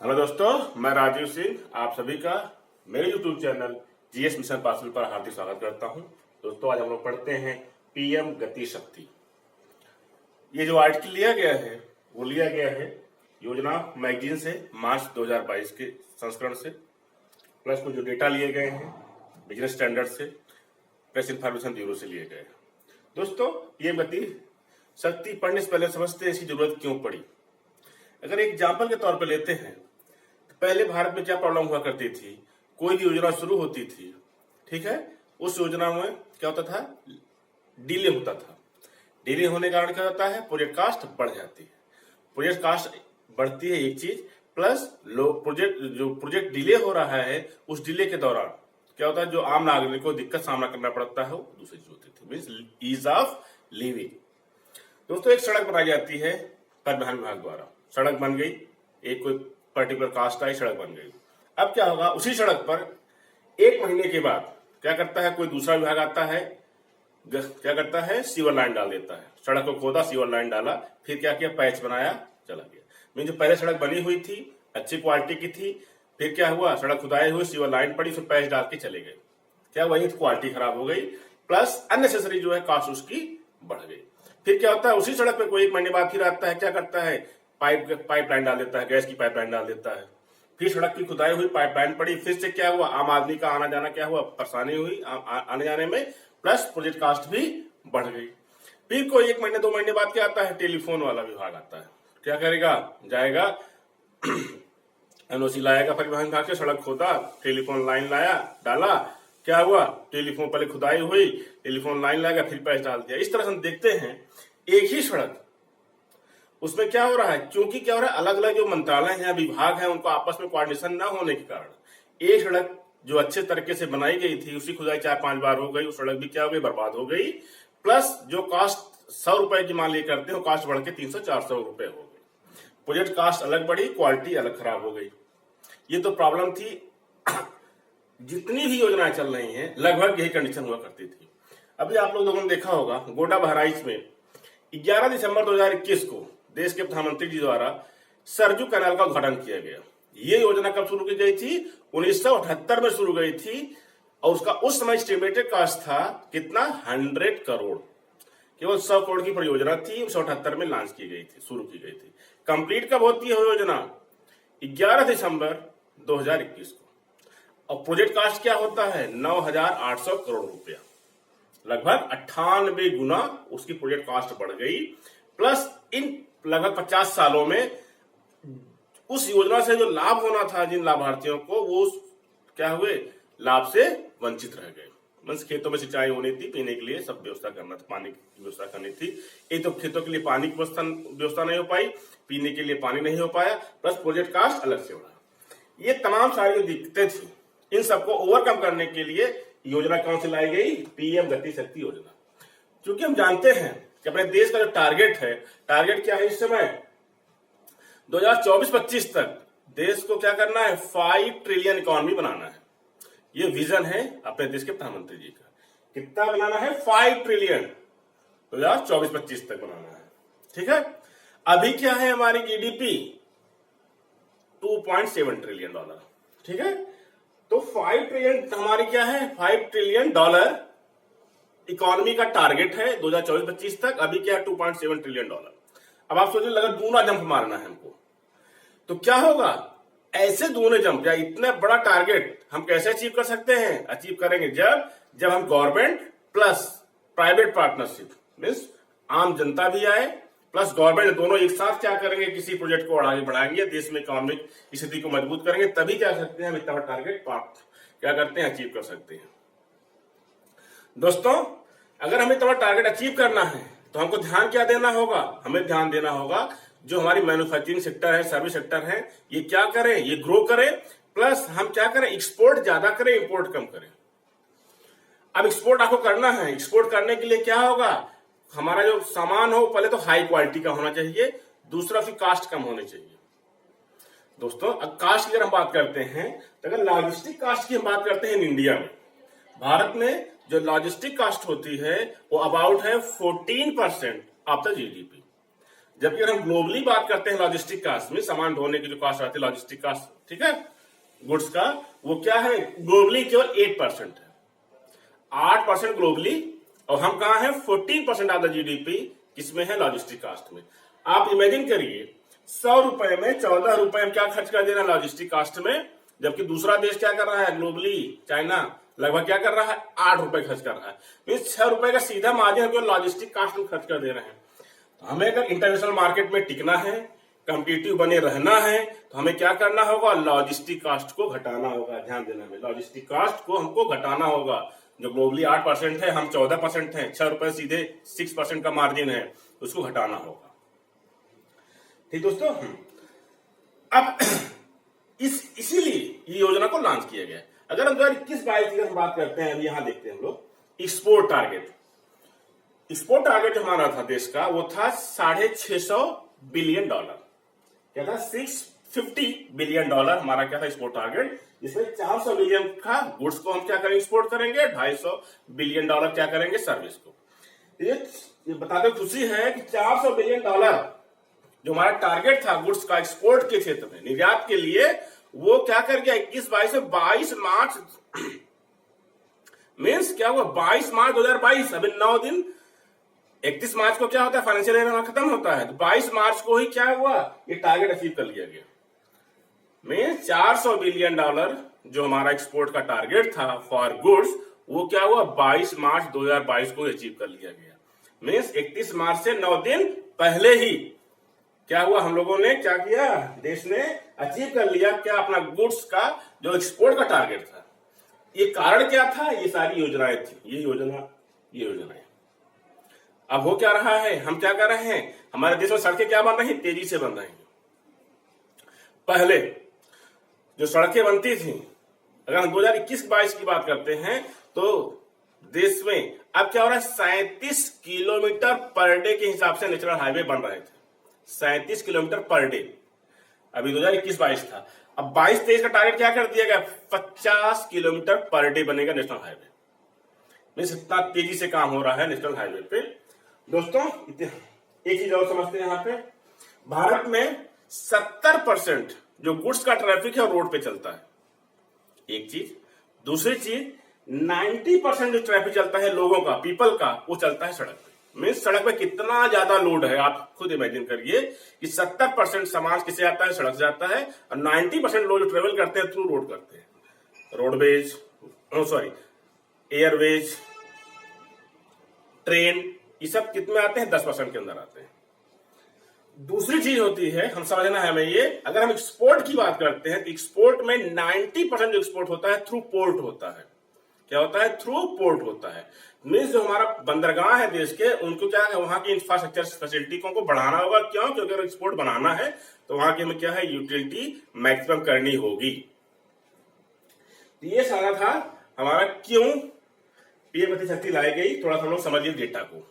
Hello दोस्तों, मैं राजीव सिंह आप सभी का मेरे YouTube चैनल जीएस मिशन पासिल पर हार्दिक स्वागत करता हूं। दोस्तों, आज हम लोग पढ़ते हैं पीएम गति शक्ति। ये जो आर्टिकल लिया गया है वो लिया गया है योजना मैगजीन से मार्च 2022 के संस्करण से, प्लस कुछ जो डेटा लिए गए हैं बिजनेस स्टैंडर्ड से, प्रेस इंफॉर्मेशन ब्यूरो से लिए गए हैं। दोस्तों, पीएम गति शक्ति पढ़ने से पहले समझते हैं इसकी जरूरत क्यों पड़ी। अगर एक एग्जाम्पल के तौर पर लेते हैं तो पहले भारत में क्या प्रॉब्लम हुआ करती थी, कोई भी योजना शुरू होती थी, ठीक है, उस योजना में क्या होता था, डिले होता था। डिले होने के कारण क्या होता है, प्रोजेक्ट कास्ट बढ़ जाती है। प्रोजेक्ट कास्ट बढ़ती है एक चीज, प्लस प्रोजेक्ट डिले हो रहा है उस डिले के दौरान क्या होता है, जो आम नागरिक को दिक्कत सामना करना पड़ता है वो दूसरी चीज होती थी, मीन्स ईज ऑफ लिविंग। दोस्तों, एक सड़क बनाई जाती है परिवहन विभाग द्वारा, सड़क बन गई, एक कोई पर्टिकुलर कास्ट आई, सड़क बन गई। अब क्या होगा, उसी सड़क पर एक महीने के बाद क्या करता है, कोई दूसरा विभाग आता है, क्या करता है, सीवर लाइन डाल देता है। सड़क को खोदा, सीवर लाइन डाला, फिर क्या किया, पैच बनाया, चला गया। मीन जो पहले सड़क बनी हुई थी अच्छी क्वालिटी की थी, फिर क्या हुआ, सड़क खुदाई हुई, सीवर लाइन पड़ी, फिर पैच डाल के चले गए, क्या वही क्वालिटी खराब हो गई, प्लस अननेसेसरी जो है कास्ट उसकी बढ़ गई। फिर क्या होता है, उसी सड़क पे कोई एक महीने बाद फिर आता है, क्या करता है, पाइप लाइन डाल देता है, गैस की पाइप लाइन डाल देता है। फिर सड़क की खुदाई हुई, पाइप लाइन पड़ी, फिर से क्या हुआ, आम आदमी का आना जाना क्या हुआ, परेशानी हुई आने जाने में, प्लस प्रोजेक्ट कास्ट भी बढ़ गई। फिर कोई एक महीने 2 महीने बाद क्या आता है, टेलीफोन वाला विभाग आता है। क्या करेगा, जाएगा एनओसी लाएगा परिवहन विभाग से, सड़क खोदा, टेलीफोन लाइन लाया, डाला, क्या हुआ, टेलीफोन पहले खुदाई हुई, टेलीफोन लाइन लाएगा, फिर पैच डाल दिया। इस तरह से हम देखते हैं एक ही सड़क, उसमें क्या हो रहा है, क्योंकि क्या हो रहा है, अलग अलग जो मंत्रालय हैं, विभाग हैं, उनको आपस में कोऑर्डिनेशन न होने के कारण एक सड़क जो अच्छे तरीके से बनाई गई थी उसकी खुदाई 4-5 बार हो गई, उस सड़क भी क्या हो गई, बर्बाद हो गई। प्लस जो कास्ट 100 रुपए की मान ली करते हो, कास्ट बढ़ के 300-400 रुपए हो गई। प्रोजेक्ट कास्ट अलग बढ़ी, क्वालिटी अलग खराब हो गई। ये तो प्रॉब्लम थी। जितनी भी योजनाएं चल रही हैं लगभग यही कंडीशन हुआ करती थी। अभी आप लोगों ने देखा होगा, गोड्डा बहराइच में 11 दिसंबर 2021 को देश के प्रधानमंत्री जी द्वारा सरजू कैनाल का उद्घाटन किया गया। ये योजना कब शुरू की गई थी, 1978 में शुरू गई थी, और उसका उस समय एस्टिमेटेड कास्ट था कितना, 100 करोड़। केवल 100 करोड़ की परियोजना थी, 1978 में लॉन्च की गई थी, शुरू की गई थी। कंप्लीट कब होती है योजना, 11 दिसंबर 2021 को। और प्रोजेक्ट कास्ट क्या होता है, 9,800 करोड़ रुपया, लगभग 98 गुना उसकी प्रोजेक्ट कास्ट बढ़ गई। प्लस इन लगभग 50 सालों में उस योजना से जो लाभ होना था जिन लाभार्थियों को, वो क्या हुए, लाभ से वंचित रह गए। बस खेतों में सिंचाई होनी थी, पीने के लिए सब व्यवस्था करना था, पानी की व्यवस्था करनी थी। एक तो खेतों के लिए पानी की व्यवस्था नहीं हो पाई, पीने के लिए पानी नहीं हो पाया, प्लस प्रोजेक्ट कास्ट अलग से बढ़ा। ये तमाम सारी जो दिक्कतें थी, इन सबको ओवरकम करने के लिए योजना कौन सी लाई गई, पीएम गति शक्ति योजना। क्योंकि हम जानते हैं कि अपने देश का जो टारगेट है, टारगेट क्या है इस समय, 2024-25 तक देश को क्या करना है, 5 ट्रिलियन इकोनॉमी बनाना है। ये विजन है अपने देश के प्रधानमंत्री जी का। कितना बनाना है, 5 ट्रिलियन 2024-25 तक बनाना है, ठीक है। अभी क्या है, हमारी जीडीपी 2.7 ट्रिलियन डॉलर, ठीक है। तो 5 ट्रिलियन हमारी क्या है, 5 ट्रिलियन डॉलर इकोनॉमी का टारगेट है 2024-25 तक। अभी क्या है, 2.7 ट्रिलियन डॉलर। अब आप सोचिए, अगर दूना जंप मारना है हमको, तो क्या होगा, ऐसे दूने जंप या इतना बड़ा टारगेट हम कैसे अचीव कर सकते हैं, अचीव करेंगे जब हम government plus private partnership, means आम जनता भी आए प्लस गवर्नमेंट, दोनों एक साथ क्या करेंगे, किसी प्रोजेक्ट को आगे बढ़ाएंगे, देश में इकोनॉमिक स्थिति को मजबूत करेंगे, तभी क्या सकते हैं, हम इतना टारगेट क्या करते हैं, अचीव कर सकते हैं। दोस्तों, अगर हमें इतना टारगेट अचीव करना है तो हमको ध्यान क्या देना होगा, हमें ध्यान देना होगा जो हमारी मैन्युफैक्चरिंग सेक्टर है, सर्विस सेक्टर है, ये क्या करें, ये ग्रो करें, प्लस हम क्या करें, एक्सपोर्ट ज्यादा करें, इंपोर्ट कम करें। अब एक्सपोर्ट आपको करना है, एक्सपोर्ट करने के लिए क्या होगा, हमारा जो सामान हो पहले तो हाई क्वालिटी का होना चाहिए, दूसरा फिर कास्ट कम होनी चाहिए। दोस्तों, अब कास्ट की अगर हम बात करते हैं, तो अगर लॉजिस्टिक कास्ट की हम बात करते हैं इंडिया में, भारत में जो लॉजिस्टिक कास्ट होती है वो अबाउट है 14% ऑफ द जीडीपी। जबकि अगर हम ग्लोबली बात करते हैं लॉजिस्टिक कास्ट में, सामान ढोने की जो कास्ट आती है लॉजिस्टिक कास्ट, ठीक है, गुड्स का, वो क्या है ग्लोबली केवल 8% है, 8% ग्लोबली, और हम कहा है 14% ऑफ द जीडीपी किसमें है लॉजिस्टिक कास्ट में। आप इमेजिन करिए 100 रुपए में 14 रुपए हम क्या खर्च कर दे रहे हैं लॉजिस्टिक कास्ट में, जबकि दूसरा देश क्या कर रहा है ग्लोबली, चाइना लगभग क्या कर रहा है 8 रुपए खर्च कर रहा है। तो इस 6 रुपए का सीधा मार्जिन हम लॉजिस्टिक कास्ट में खर्च कर दे रहे हैं। तो हमें अगर इंटरनेशनल मार्केट में टिकना है, कॉम्पिटिटिव बने रहना है, तो हमें क्या करना होगा, लॉजिस्टिक कास्ट को घटाना होगा। ध्यान देना है, लॉजिस्टिक कास्ट को हमको घटाना होगा। जो ग्लोबली 8% है, हम 14% है, 6 रुपए सीधे 6% का मार्जिन है, उसको घटाना होगा। ठीक दोस्तों, अब इसीलिए ये योजना को लॉन्च किया गया। अगर हम 2021-22 की बात करते हैं, अभी यहां देखते हैं हम लोग एक्सपोर्ट टारगेट। एक्सपोर्ट टारगेट हमारा था देश का, वो था $650 बिलियन। क्या था, $650 बिलियन हमारा क्या था एक्सपोर्ट टारगेट, जिसमें 400 बिलियन का गुड्स को हम क्या करेंगे एक्सपोर्ट करेंगे, $250 बिलियन क्या करेंगे सर्विस को। ये बताते खुशी है कि $400 बिलियन जो हमारा टारगेट था गुड्स का एक्सपोर्ट के क्षेत्र में निर्यात के लिए, वो क्या कर गया 21-22 से 22 मार्च मीन्स क्या हुआ 22 मार्च 2022, अभी 9 दिन, 31 मार्च को क्या होता है फाइनेंशियल ईयर खत्म होता है, तो 22 मार्च को ही क्या हुआ ये टारगेट अचीव कर लिया गया। मीन्स $400 बिलियन जो हमारा एक्सपोर्ट का टारगेट था फॉर गुड्स, वो क्या हुआ 22 मार्च 2022 को अचीव कर लिया गया। मीन्स 31 मार्च से 9 दिन पहले ही क्या हुआ, हम लोगों ने क्या किया, देश ने अचीव कर लिया क्या अपना गुड्स का जो एक्सपोर्ट का टारगेट था। ये कारण क्या था, ये सारी योजनाएं थी, ये योजनाएं। अब हो क्या रहा है, हम क्या कर रहे हैं, हमारे देश में सड़कें क्या बन रही, तेजी से बन रही हैं। पहले जो सड़कें बनती थी, अगर हम 2021-22 की बात करते हैं, तो देश में अब क्या हो रहा है 37 किलोमीटर पर डे के हिसाब से नेशनल हाईवे बन रहे थे, 37 किलोमीटर पर डे। अभी 2021-22 था, अब 22-23 का टारगेट क्या कर दिया गया, 50 किलोमीटर पर डे बनेगा नेशनल हाईवे। मीन्स इतना तेजी से काम हो रहा है नेशनल हाईवे पे। दोस्तों एक चीज और समझते हैं, यहां पे भारत में 70% जो गुड्स का ट्रैफिक है रोड पे चलता है, एक चीज। दूसरी चीज 90% जो ट्रैफिक चलता है लोगों का, पीपल का, वो चलता है सड़क पे। मीन्स सड़क पे कितना ज्यादा लोड है, आप खुद इमेजिन करिए कि 70% सामान किसे आता है, सड़क से आता है, और 90% लोग जो ट्रेवल करते हैं थ्रू रोड करते हैं, रोडवेज, एयरवेज, ट्रेन, ये सब कितने आते हैं, 10% के अंदर आते हैं। दूसरी चीज होती है, हम समझना है हमें ये, अगर हम एक्सपोर्ट की बात करते हैं तो एक्सपोर्ट में 90% जो एक्सपोर्ट होता है थ्रू पोर्ट होता है। क्या होता है, थ्रू पोर्ट होता है। मीन्स जो हमारा बंदरगाह है देश के, उनको क्या है वहां की इंफ्रास्ट्रक्चर फैसिलिटी को बढ़ाना होगा। क्यों, क्योंकि अगर एक्सपोर्ट बनाना है तो वहां की हमें क्या है यूटिलिटी मैक्सिमम करनी होगी। तो ये सारा था हमारा क्यों पीएम गति शक्ति लाई गई। थोड़ा सा हम लोग समझिए डेटा को।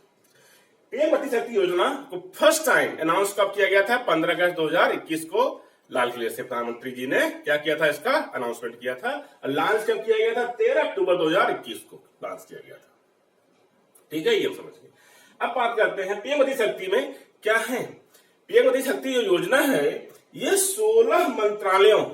पीएम गति शक्ति योजना को फर्स्ट टाइम अनाउंस कब किया गया था, 15 अगस्त 2021 को लाल किले से प्रधानमंत्री जी ने क्या किया था, इसका अनाउंसमेंट किया था। और लॉन्च कब किया गया था, 13 अक्टूबर 2021 को लॉन्च किया गया था। ठीक है, ये हम समझ गए। अब बात करते हैं पीएम गति शक्ति में क्या है। पीएम गति शक्ति जो योजना है, ये 16 मंत्रालयों,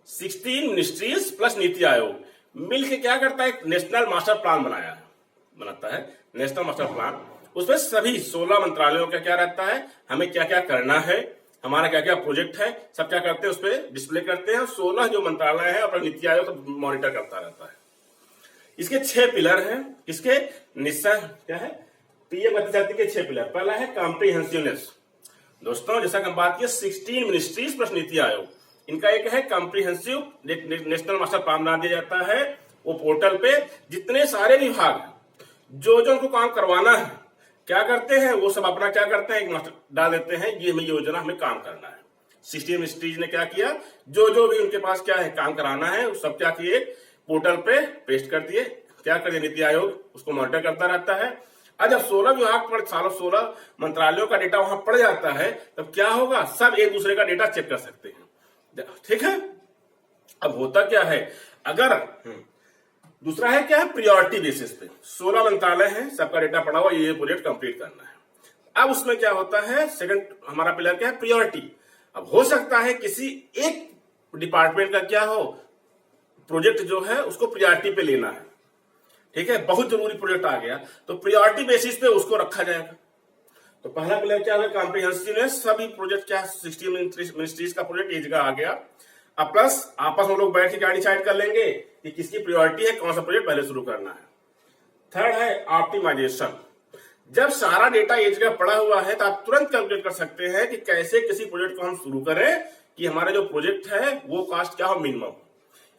16 मिनिस्ट्रीज प्लस नीति आयोग मिलकर क्या करता है, नेशनल मास्टर प्लान बनाता है नेशनल मास्टर प्लान। उसमें सभी 16 मंत्रालयों का क्या रहता है, हमें क्या क्या करना है, हमारा क्या क्या प्रोजेक्ट है, सब क्या करते हैं उस पर डिस्प्ले करते हैं। 16 जो मंत्रालय है अपना नीति आयोग सब मॉनिटर करता रहता है। इसके 6 पिलर हैं। किसके, निश्चय क्या है, पीएम गति शक्ति के 6 पिलर। पहला है कॉम्प्रिहेंसिवनेस। दोस्तों जैसा कि हम बात की 16 मिनिस्ट्रीज प्लस नीति आयोग, इनका एक है कॉम्प्रिहेंसिव नेशनल मास्टर प्लान बना दिया जाता है। वो पोर्टल पे जितने सारे विभाग हैं, जो उनको काम करवाना है, क्या करते हैं वो सब अपना क्या करते हैं, एक मास्टर डाल देते हैं, ये हमें योजना हमें काम करना है। 16 मिनिस्ट्रीज ने क्या किया, जो भी उनके पास क्या है काम कराना है, वो सब क्या किए पोर्टल पे पेस्ट कर दिए। क्या कर दिया, नीति आयोग उसको मॉनिटर करता रहता है। अब जब 16 विभाग पर 16 मंत्रालयों का डेटा वहां पड़ जाता है, तब क्या होगा, सब एक दूसरे का डेटा चेक कर सकते हैं। ठीक है। अब होता क्या है, अगर दूसरा है क्या है, प्रायोरिटी बेसिस पे 16 मंत्रालय हैं, सबका डेटा पड़ा हुआ, ये प्रोजेक्ट कंप्लीट करना है। अब उसमें क्या होता है, सेकंड हमारा पिलर क्या है, प्रायोरिटी। अब हो सकता है किसी एक डिपार्टमेंट का क्या हो, प्रोजेक्ट जो है उसको प्रायोरिटी पे लेना है, ठीक है, बहुत जरूरी प्रोजेक्ट आ गया तो प्रायोरिटी बेसिस पे उसको रखा जाएगा। तो पहला पिलर क्या है, कॉम्प्रिहेंसिवनेस। सभी प्रोजेक्ट क्या 60 मिनिस्ट्रीज का प्रोजेक्ट एक जगह आ गया। अब प्लस आपस में लोग बैठ के क्या डिसाइड कर लेंगे कि किसकी प्रायोरिटी है, कौन सा प्रोजेक्ट पहले शुरू करना है। थर्ड है ऑप्टिमाइजेशन। जब सारा डेटा एक जगह पड़ा हुआ है तो आप तुरंत कैलकुलेट कर सकते हैं कि कैसे किसी प्रोजेक्ट को हम शुरू करें कि हमारा जो प्रोजेक्ट है वो कॉस्ट क्या हो, मिनिमम।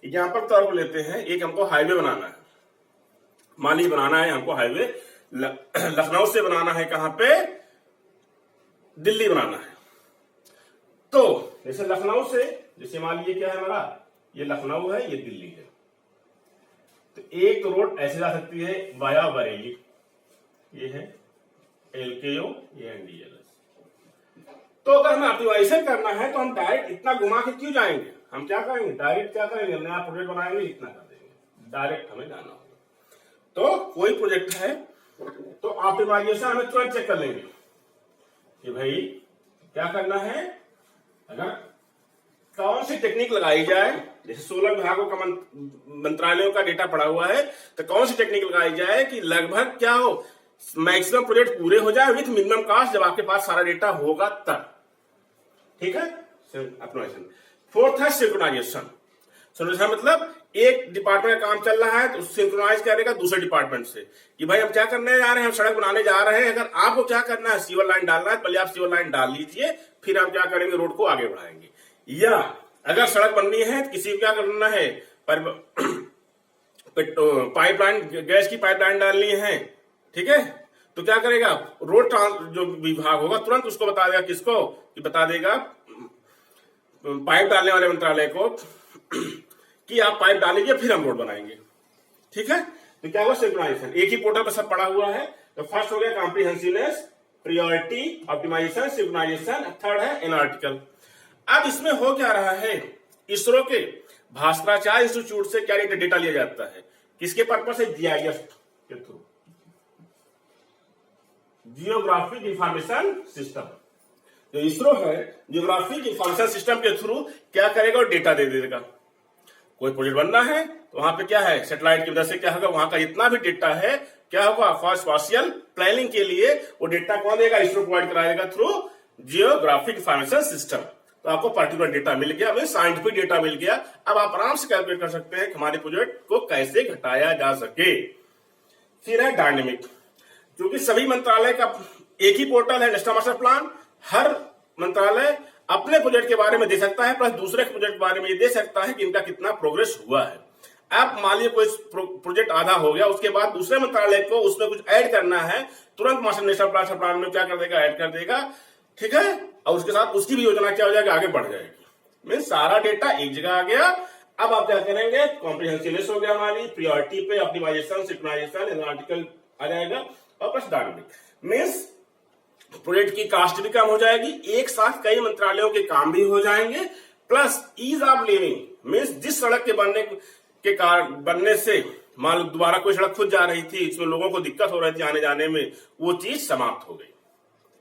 एग्जाम्पल तौर पर लेते हैं, एक हमको हाईवे बनाना है, मान लीजिए बनाना है हमको हाईवे लखनऊ से बनाना है, कहां पे, दिल्ली बनाना है। तो जैसे लखनऊ से, जैसे मान लीजिए क्या है हमारा, ये लखनऊ है, ये दिल्ली है, तो एक तो रोड ऐसे जा सकती है वाया बरेली, ये है LKO, ये NDLS। तो अगर हमें ऑप्टिमाइजेशन करना है तो हम डायरेक्ट इतना घुमा के क्यों जाएंगे, हम क्या करेंगे, डायरेक्ट क्या करेंगे, नया प्रोजेक्ट बनाएंगे, इतना कर देंगे, डायरेक्ट हमें जाना होगा। तो कोई प्रोजेक्ट है तो ऑप्टिमाइजेशन हमें तुरंत चेक कर लेंगे कि भाई क्या करना है, अगर कौन सी टेक्निक लगाई जाए, जैसे 16 विभागों का मंत्रालयों का डेटा पड़ा हुआ है, तो कौन सी टेक्निक लगाई जाए कि लगभग क्या हो, मैक्सिमम प्रोजेक्ट पूरे हो जाए विथ मिनिमम कॉस्ट, जब आपके पास सारा डेटा होगा तब, ठीक है, ऑप्टिमाइजेशन। फोर्थ है सिंक्रोनाइजेशन। सिंक्रोनाइजेशन मतलब एक डिपार्टमेंट का काम चल रहा है तो सिंक्रोनाइज करेगा दूसरे डिपार्टमेंट से कि भाई हम क्या करने जा रहे हैं, हम सड़क बनाने जा रहे हैं, अगर आपको क्या करना है, सीवर लाइन डालना है, पहले आप सीवर लाइन डाल लीजिए, फिर हम क्या करेंगे, रोड को आगे बढ़ाएंगे। या अगर सड़क बननी है तो किसी को क्या करना है, पाइपलाइन, गैस की पाइपलाइन डालनी है, ठीक है, तो क्या करेगा, रोड जो विभाग होगा तुरंत उसको बता देगा, किसको, कि बता देगा पाइप डालने वाले मंत्रालय को कि आप पाइप डालेंगे फिर हम रोड बनाएंगे, ठीक है। तो क्या हुआ, सिंक्रोनाइजेशन, एक ही पोर्टल पर सब पड़ा हुआ है। तो फर्स्ट हो गया कॉम्प्रिहेंसिवनेस, प्रायोरिटी, ऑप्टिमाइजेशन, सिंक्रोनाइजेशन, थर्ड है एनालिटिकल। अब इसमें हो क्या रहा है, इसरो के भास्कराचार्य इंस्टीट्यूट से क्या डेटा लिया जाता है, किसके पर्पज से, GIS के थ्रू, जियोग्राफिक इंफॉर्मेशन सिस्टम। जो इसरो है, जियोग्राफिक इंफॉर्मेशन सिस्टम के थ्रू क्या करेगा, और डेटा दे देगा। कोई प्रोजेक्ट बनना है तो वहां पे क्या है, सैटेलाइट की मदद से क्या होगा, वहां का जितना भी डेटा है क्या होगा, फॉर स्पेशियल प्लानिंग के लिए वो डेटा कौन देगा, इसरो प्रोवाइड कराएगा थ्रू जियोग्राफिक इंफॉर्मेशन सिस्टम। तो आपको पर्टिकुलर डेटा मिल गया, हमें साइंटिफिक डेटा मिल गया। अब आप आराम से कैलकुलेट कर सकते हैं कि हमारे प्रोजेक्ट को कैसे घटाया जा सके। फिर है डायनेमिक, क्योंकि सभी मंत्रालय का एक ही पोर्टल है, नेशनल मास्टर प्लान, हर मंत्रालय अपने प्रोजेक्ट के बारे में दे सकता है, प्लस दूसरे प्रोजेक्ट के बारे में ये दे सकता है कि इनका कितना प्रोग्रेस हुआ है। अब मान लीजिए कोई प्रोजेक्ट आधा हो गया, उसके बाद दूसरे मंत्रालय को उसमें कुछ ऐड करना है, तुरंत मास्टर नेशनल प्लान में क्या कर देगा, ऐड कर देगा, ठीक है, और उसके साथ उसकी भी योजना क्या हो जाएगी, आगे बढ़ जाएगी। मीन सारा डेटा एक जगह आ गया। अब आप क्या करेंगे, कॉम्प्रिहेंसिवनेस हो गया हमारी, प्रायोरिटी पे, ऑप्टिमाइजेशन, सिंक्रोनाइजेशन, एनालिटिकल आ जाएगा, और प्लस डायनेमिक। मीन्स प्रोजेक्ट की कॉस्ट भी कम हो जाएगी, एक साथ कई मंत्रालयों के काम भी हो जाएंगे, plus ease of living. Means जिस सड़क के बनने से मान लो दोबारा कोई सड़क खुद जा रही थी, इसमें लोगों को दिक्कत हो रही थी आने जाने में, वो चीज समाप्त हो गई,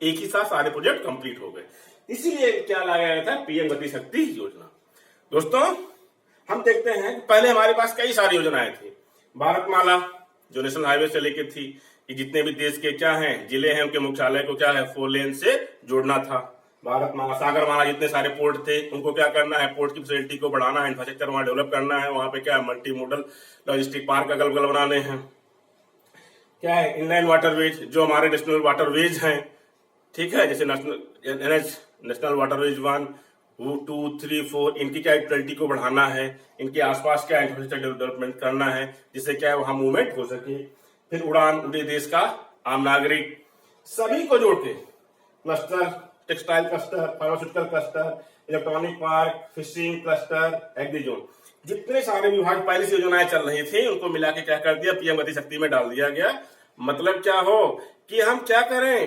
एक ही साथ सारे प्रोजेक्ट कंप्लीट हो गए। इसीलिए क्या लाया गया था, PM गति शक्ति योजना। दोस्तों हम देखते हैं पहले हमारे पास कई सारी योजनाएं थी, भारतमाला जो नेशनल हाईवे से लेके थी, कि जितने भी देश के क्या हैं जिले हैं उनके मुख्यालय को क्या है 4 लेन से जोड़ना था। भारतमाला, सागरमाला, जितने सारे पोर्ट थे उनको क्या करना है, पोर्ट की फैसिलिटी को बढ़ाना है, इंफ्रास्ट्रक्चर वहां डेवलप करना है, वहां पे क्या है मल्टी मॉडल लॉजिस्टिक पार्क अगल बगल बनाने हैं। क्या है, इनलाइन वाटरवेज जो हमारे नेशनल वाटरवेज हैं, ठीक है, जैसे नेशनल वाटरवेज 1, 2, 3, 4, इनकी क्या क्वालिटी को बढ़ाना है, इनके आसपास क्या इंफ्रास्ट्रक्चर डेवलपमेंट करना है जिससे क्या है वहां मूवमेंट हो सके। फिर उड़ान, पूरे देश का आम नागरिक, सभी को जोड़ के cluster, textile cluster, pharmaceutical cluster, electronic park, fishing cluster, agri zone, जितने सारे विभाग पहले से योजनाएं चल रही थी उनको मिला के क्या कर दिया, PM गति शक्ति में डाल दिया गया। मतलब क्या हो कि हम क्या करें,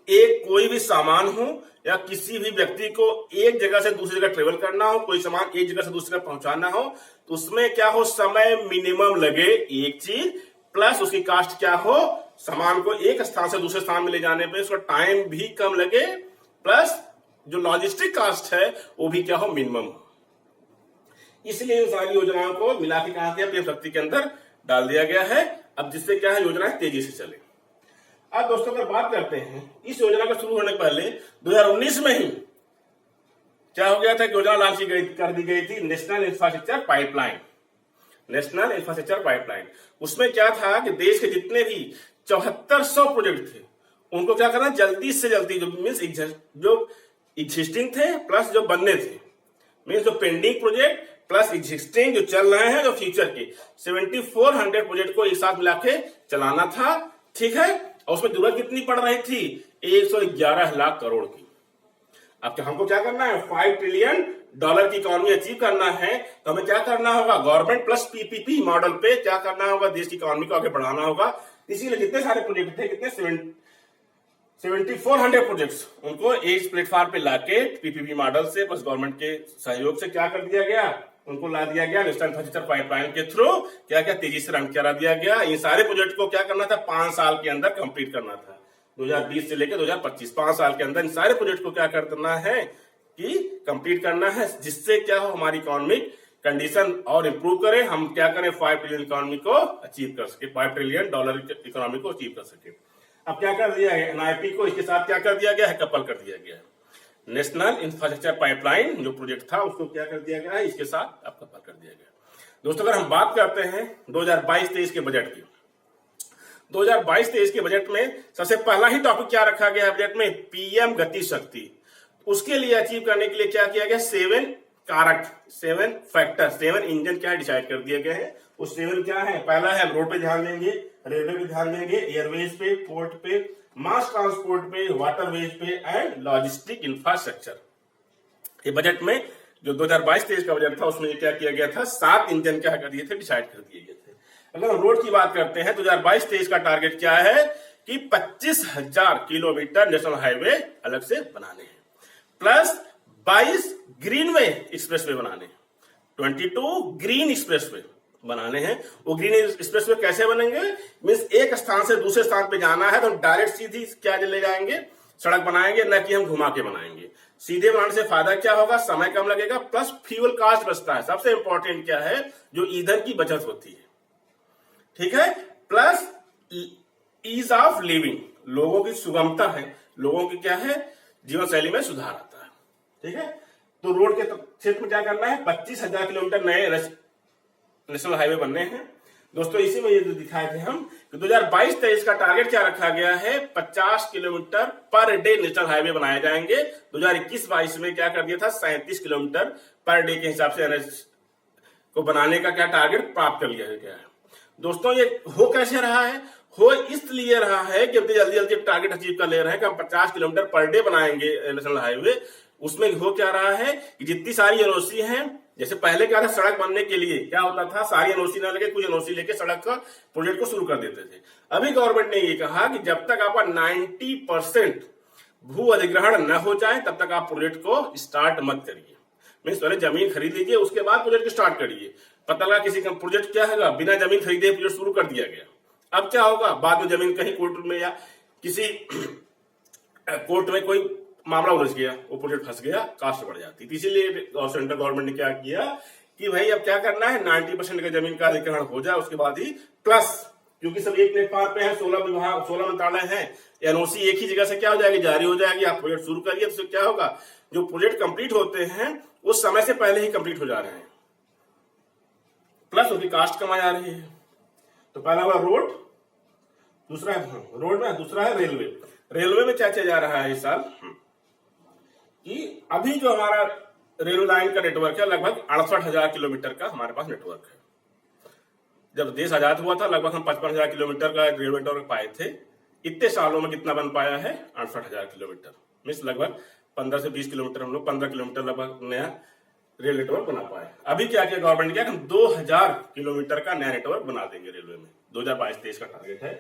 एक कोई भी सामान हो या किसी भी व्यक्ति को एक जगह से दूसरी जगह ट्रेवल करना हो, कोई सामान एक जगह से दूसरी जगह पहुंचाना हो, तो उसमें क्या हो, समय मिनिमम लगे एक चीज, प्लस उसकी कास्ट क्या हो, सामान को एक स्थान से दूसरे स्थान में ले जाने पे उसका टाइम भी कम लगे, प्लस जो लॉजिस्टिक कास्ट है वो भी क्या हो, मिनिमम हो। इसलिए इन सारी योजनाओं को मिला के कहा गया, पीएम शक्ति के अंदर डाल दिया गया है। अब जिससे क्या है, योजनाएं तेजी से चले। अब दोस्तों अगर बात करते हैं इस योजना का शुरू होने के पहले 2019 में ही क्या हो गया था कि योजना लॉन्च कर दी गई थी, national infrastructure pipeline. National infrastructure pipeline, उसमें क्या था कि देश के जितने भी 7400 प्रोजेक्ट थे उनको क्या करना, जल्दी से जल्दी, जो मीन्स जो एग्जिस्टिंग थे प्लस जो बनने थे, मीन्स जो पेंडिंग प्रोजेक्ट प्लस एग्जिस्टिंग जो चल रहे हैं, जो फ्यूचर के 7400 प्रोजेक्ट को एक साथ मिला के चलाना था। ठीक है, और उसमें जरूरत कितनी पड़ रही थी, 111 लाख करोड़ की। अब हमको क्या करना है, $5 ट्रिलियन की इकोनॉमी अचीव करना है, तो हमें क्या करना होगा, गवर्नमेंट प्लस पीपीपी मॉडल पे क्या करना होगा, देश की इकोनॉमी को आगे बढ़ाना होगा। इसीलिए जितने सारे प्रोजेक्ट थे, कितने 7400 प्रोजेक्ट्स, उनको एक प्लेटफॉर्म पे लाके पीपीपी मॉडल से प्लस गवर्नमेंट के सहयोग से क्या कर दिया गया, उनको ला दिया गया नेशनल इंफ्रास्ट्रक्चर पाइपलाइन के थ्रू। क्या क्या तेजी से रन करा दिया गया। ये सारे प्रोजेक्ट को क्या करना था, 5 साल के अंदर कंप्लीट करना था, 2020 से लेकर 2025, 5 साल के अंदर इन सारे प्रोजेक्ट को क्या करना है कि कंप्लीट करना है, जिससे क्या हो, हमारी इकोनॉमिक कंडीशन और इंप्रूव करे, हम क्या करें, $5 ट्रिलियन इकोनॉमी को अचीव कर सके, $5 ट्रिलियन इकोनॉमी को अचीव कर सके। अब क्या कर दिया है, एनआईपी को इसके साथ क्या कर दिया गया है, कपल कर दिया गया है। नेशनल इंफ्रास्ट्रक्चर पाइपलाइन जो प्रोजेक्ट था उसको क्या कर दिया गया है, इसके साथ अब कपल कर दिया गया। दोस्तों अगर हम बात करते हैं 2022-23 के बजट की, 2022-23 के बजट में सबसे पहला ही टॉपिक क्या रखा गया है बजट में, पीएम गति शक्ति। उसके लिए अचीव करने के लिए क्या किया गया, 7 कारक, 7 फैक्टर, 7 इंजन क्या डिसाइड कर दिए गए हैं। उस 7 क्या है, पहला है रोड पे ध्यान देंगे, रेलवे पे ध्यान देंगे, एयरवेज पे, पोर्ट पे, मास ट्रांसपोर्ट पे, वाटरवेज पे एंड लॉजिस्टिक इंफ्रास्ट्रक्चर। ये बजट में जो 2022-23 का बजट था उसमें क्या किया गया था, 7 इंजन क्या कर दिए थे, डिसाइड कर दिए गए थे। अगर हम रोड की बात करते हैं 2022-23 का टारगेट क्या है कि 25,000 किलोमीटर नेशनल हाईवे अलग से बनाने हैं, प्लस 22 ग्रीनवे एक्सप्रेसवे बनाने, 22 ग्रीन एक्सप्रेसवे बनाने हैं। वो ग्रीन एक्सप्रेसवे कैसे बनेंगे, मींस एक स्थान से दूसरे स्थान पे जाना है तो डायरेक्ट सीधी क्या ले जाएंगे, सड़क बनाएंगे, न कि हम घुमा के बनाएंगे। सीधे बनाने से फायदा क्या होगा, समय कम लगेगा, प्लस फ्यूल कास्ट बचता है। सबसे इंपॉर्टेंट क्या है, जो ईंधन की बचत होती है, ठीक है, प्लस ईज ऑफ लिविंग, लोगों की सुगमता है, लोगों की क्या है, जीवन शैली में सुधार आता है। ठीक है, तो रोड के क्षेत्र में क्या करना है, 25,000 किलोमीटर नए नेशनल हाईवे बनने हैं। दोस्तों इसी में ये जो दिखाए थे हम कि 2022-23 का टारगेट क्या रखा गया है, 50 kilometre per day national highway बनाए जाएंगे। 2021-22 में क्या कर दिया था, 37 किलोमीटर पर डे के हिसाब से एनएच को बनाने का क्या टारगेट प्राप्त कर लिया गया है। दोस्तों ये हो कैसे रहा है, हो इसलिए रहा है कि जल्दी जल्दी टारगेट अचीव कर ले रहे हैं कि हम 50 किलोमीटर पर डे बनाएंगे नेशनल हाईवे। उसमें हो क्या रहा है कि जितनी सारी एनओसी हैं, जैसे पहले क्या था, सड़क बनने के लिए क्या होता था, सारी एनओसी ना लेके कुछ एनओसी लेके सड़क का प्रोजेक्ट को शुरू कर देते थे। अभी गवर्नमेंट ने ये कहा कि जब तक आपका 90% भू अधिग्रहण न हो जाए तब तक आप प्रोजेक्ट को स्टार्ट मत करिए। मीन्स पहले जमीन खरीद लीजिए, उसके बाद प्रोजेक्ट स्टार्ट करिए। पता लगा किसी का प्रोजेक्ट क्या है, बिना जमीन खरीदे प्रोजेक्ट शुरू कर दिया गया। अब क्या होगा, बाद में जमीन कहीं कोर्ट में या किसी कोर्ट में कोई मामला उलझ गया, वो प्रोजेक्ट फंस गया, कास्ट बढ़ जाती। इसीलिए सेंट्रल गवर्नमेंट ने क्या किया कि भाई अब क्या करना है, 90% का जमीन का अधिग्रहण हो जाए, उसके बाद ही प्लस, क्योंकि सब एक प्लेटफॉर्म पे है, 16 विभाग, 16 मंत्रालय है, एनओसी एक ही जगह से क्या हो जाएगी, जारी हो जाएगी। आप प्रोजेक्ट शुरू करिए, तो क्या होगा, जो प्रोजेक्ट कंप्लीट होते हैं उस समय से पहले ही कंप्लीट हो जा रहे हैं, प्लस उसकी कास्ट कम आ जा रही है। तो पहला हुआ रोड, दूसरा है रोड में, दूसरा है रेलवे। रेलवे में क्या किया जा रहा है इस साल कि अभी जो हमारा रेलवे लाइन का नेटवर्क है लगभग 68,000 किलोमीटर का हमारे पास नेटवर्क है। जब देश आजाद हुआ था लगभग हम 55,000 किलोमीटर का रेलवे नेटवर्क पाए थे। इतने सालों में कितना बन पाया है, 68,000 किलोमीटर, मीन्स लगभग 15 से 20 किलोमीटर, हम लोग 15 किलोमीटर लगभग नया रेल नेटवर्क बना पाए। अभी क्या किया गवर्नमेंट ने, क्या हम 2,000 किलोमीटर का नया नेटवर्क बना देंगे रेलवे में, 2022-23 का टारगेट है।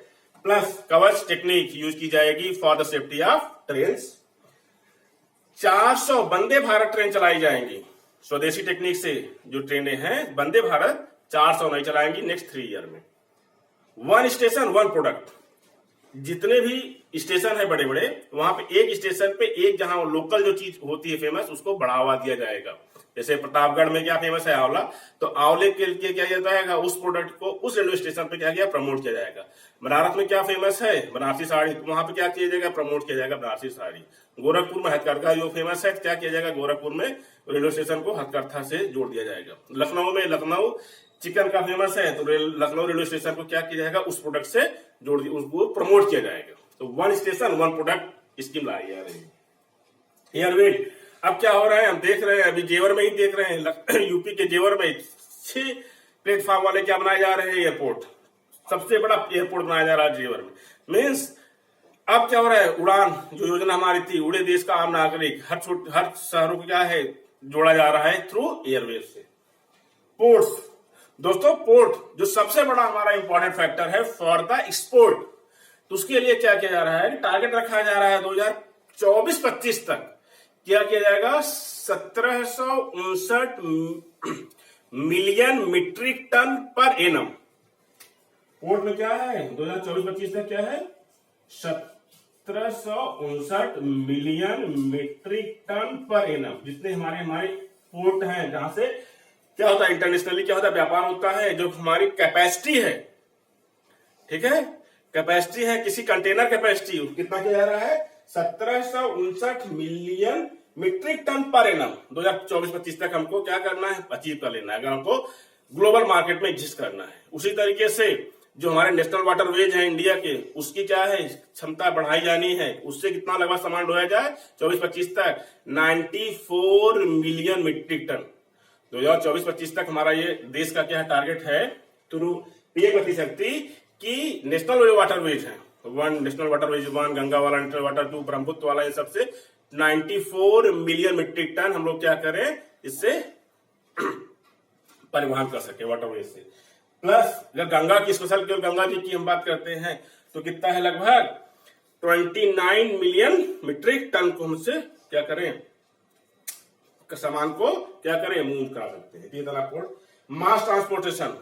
प्लस कवच टेक्निक यूज की जाएगी for the safety of train. 400 Vande Bharat train चलाई जाएंगी स्वदेशी टेक्निक से। जो ट्रेनें हैं वंदे भारत 400 नहीं चलाएंगी नेक्स्ट 3 ईयर में। 1 स्टेशन 1 प्रोडक्ट, जितने भी स्टेशन है बड़े बड़े, वहां पे एक स्टेशन पे एक जहां लोकल जो चीज होती है फेमस, उसको बढ़ावा दिया जाएगा। जैसे प्रतापगढ़ में क्या फेमस है, आंवला, तो आंवले के लिए क्या किया जाएगा, उस प्रोडक्ट को उस रेलवे स्टेशन पे क्या किया, प्रमोट किया जाएगा। बनारस में क्या फेमस है, बनारसी साड़ी, तो वहां पे क्या किया जाएगा, प्रमोट किया जाएगा बनारसी साड़ी। गोरखपुर में हथकरघा जो फेमस है, क्या किया जाएगा, गोरखपुर में रेलवे स्टेशन को हथकरघा से जोड़ दिया जाएगा। लखनऊ में लखनऊ चिकन का फेमस है, तो लखनऊ रेलवे स्टेशन को क्या किया जाएगा, उस प्रोडक्ट से जोड़ दिया, उसको प्रमोट किया जाएगा। तो one station one product scheme लाई जा रही है। एयरवेट अब क्या हो रहा है, हम देख रहे हैं, अभी जेवर में ही देख रहे हैं, यूपी के जेवर में 6 प्लेटफॉर्म वाले क्या बनाए जा रहे हैं, एयरपोर्ट, सबसे बड़ा एयरपोर्ट बनाया जा रहा है जेवर में। मीन्स अब क्या हो रहा है, उड़ान जो योजना हमारी थी, उड़े देश का आम नागरिक, हर शहरों को क्या है, जोड़ा जा रहा है थ्रू एयरवेज से। पोर्ट्स दोस्तों, पोर्ट जो सबसे बड़ा हमारा इंपॉर्टेंट फैक्टर है फॉर द एक्सपोर्ट, तो उसके लिए क्या किया जा रहा है, टारगेट रखा जा रहा है 2024-25 तक क्या किया जाएगा, 1759 million metric ton per annum. Port में क्या है 2024-25 तक क्या है, 1759 million metric ton per annum. जितने हमारे पोर्ट हैं, जहां से क्या होता है, इंटरनेशनली क्या होता है, व्यापार होता है, जो हमारी कैपेसिटी है, ठीक है, कैपेसिटी है, किसी कंटेनर कैपेसिटी कितना किया जा रहा है, 1759 million metric ton per annum. 2024-25 तक हमको क्या करना है, अचीव कर लेना है, अगर हमको ग्लोबल मार्केट में एग्जिस्ट करना है। उसी तरीके से जो हमारे नेशनल वाटरवेज है इंडिया के, उसकी क्या है, क्षमता बढ़ाई जानी है, उससे कितना लगभग सामान ढोया जाए 24-25 तक, 94 मिलियन मीट्रिक टन। 2024-25 तक हमारा ये देश का क्या है, टारगेट है थ्रू पीएम गति शक्ति की नेशनल वाटरवेज है, वन नेशनल वाटरवेज 1, गंगा वाला, इंटर वाटर 2, ब्रह्मपुत्र वाला, इन सबसे 94 मिलियन मीट्रिक टन हम लोग क्या करें, इससे परिवहन कर सके वाटरवेज से। प्लस अगर गंगा की स्पेशल गंगा जी की हम बात करते हैं, तो कितना है, लगभग 29 मिलियन मीट्रिक टन को हमसे क्या करें, सामान को क्या करें, मूव करा सकते हैं। ट्रांसपोर्ट, मास ट्रांसपोर्टेशन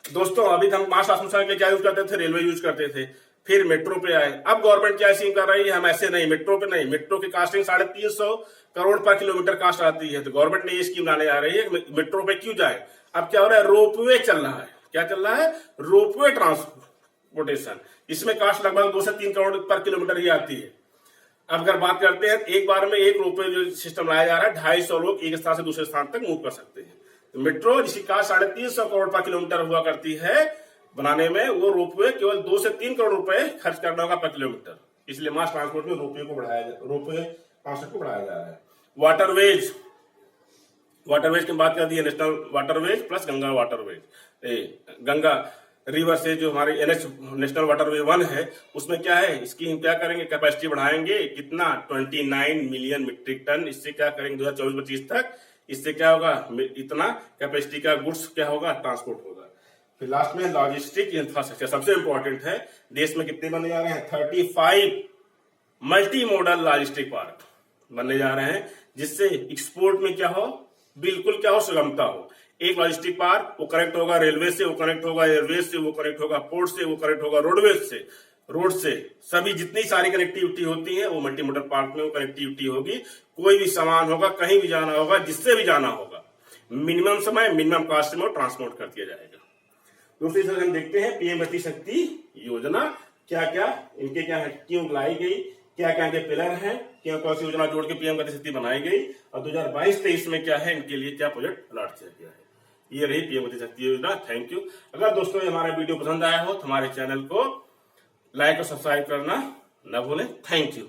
दोस्तों, अभी हम मास ट्रांसपोर्टेशन के क्या यूज करते थे, रेलवे यूज करते थे, फिर मेट्रो पे आए। अब गवर्नमेंट क्या स्कीम कर रही है, हम ऐसे नहीं, मेट्रो पे नहीं, मेट्रो की कास्टिंग 350 करोड़ पर किलोमीटर कास्ट आती है, तो गवर्नमेंट ने ये स्कीम लाने जा रही है, मेट्रो पे क्यों जाए। अब क्या हो रहा है, रोपवे चल रहा है, क्या चल रहा है, रोपवे ट्रांसपोर्टेशन, इसमें कास्ट लगभग 2 से 3 करोड़ पर किलोमीटर ही आती है। अब अगर बात करते हैं, एक बार में एक रोपवे जो सिस्टम लाया जा रहा है, 250 लोग एक स्थान से दूसरे स्थान तक मूव कर सकते हैं। तो मेट्रो जिसकी कास्ट 350 करोड़ पर किलोमीटर हुआ करती है बनाने में, वो रोपवे केवल 2 से 3 करोड़ रुपए खर्च करना होगा पर किलोमीटर, इसलिए मास ट्रांसपोर्ट में रोपवे कॉन्सेप्ट को बढ़ाया जा रहा है। वाटरवेज की बात कर दी है, national waterways plus Ganga waterways, Ganga river से जो हमारे एनएच नेशनल वाटरवे 1 है, उसमें क्या है, इसकी हम क्या करेंगे, कैपेसिटी बढ़ाएंगे, कितना 29 मिलियन मीट्रिक टन, इससे क्या करेंगे 2024-25 तक, इससे क्या होगा, इतना कैपेसिटी का गुड्स क्या होगा, ट्रांसपोर्ट होगा। फिर लास्ट में लॉजिस्टिक इंफ्रास्ट्रक्चर सबसे इंपॉर्टेंट है, देश में कितने बनने जा रहे हैं, 35 मल्टी मॉडल लॉजिस्टिक पार्क बनने जा रहे हैं, जिससे एक्सपोर्ट में क्या हो, बिल्कुल क्या हो, सुगमता हो। एक लॉजिस्टिक पार्क वो कनेक्ट होगा रेलवे से, वो कनेक्ट होगा एयरवेज से, वो कनेक्ट होगा पोर्ट से, वो कनेक्ट होगा रोडवेज से, रोड से, सभी जितनी सारी कनेक्टिविटी होती है वो मल्टी मॉडल पार्क में वो कनेक्टिविटी होगी। कोई भी सामान होगा, कहीं भी जाना होगा, जिससे भी जाना होगा, मिनिमम समय मिनिमम कॉस्ट में ट्रांसपोर्ट कर दिया जाएगा। दूसरी तरफ हम देखते हैं पीएम गति शक्ति योजना क्या क्या, इनके क्या है, क्यों लाई गई, क्या क्या इनके पिलर हैं, क्या कौन सी योजना जोड़ के पीएम गति शक्ति बनाई गई, और 2022-23 में क्या है, इनके लिए क्या प्रोजेक्ट अलॉट किया गया है। ये रही पीएम गति शक्ति योजना। Thank you. अगर दोस्तों ये हमारा वीडियो पसंद आया हो तो हमारे चैनल को लाइक और सब्सक्राइब करना न भूलें। Thank you.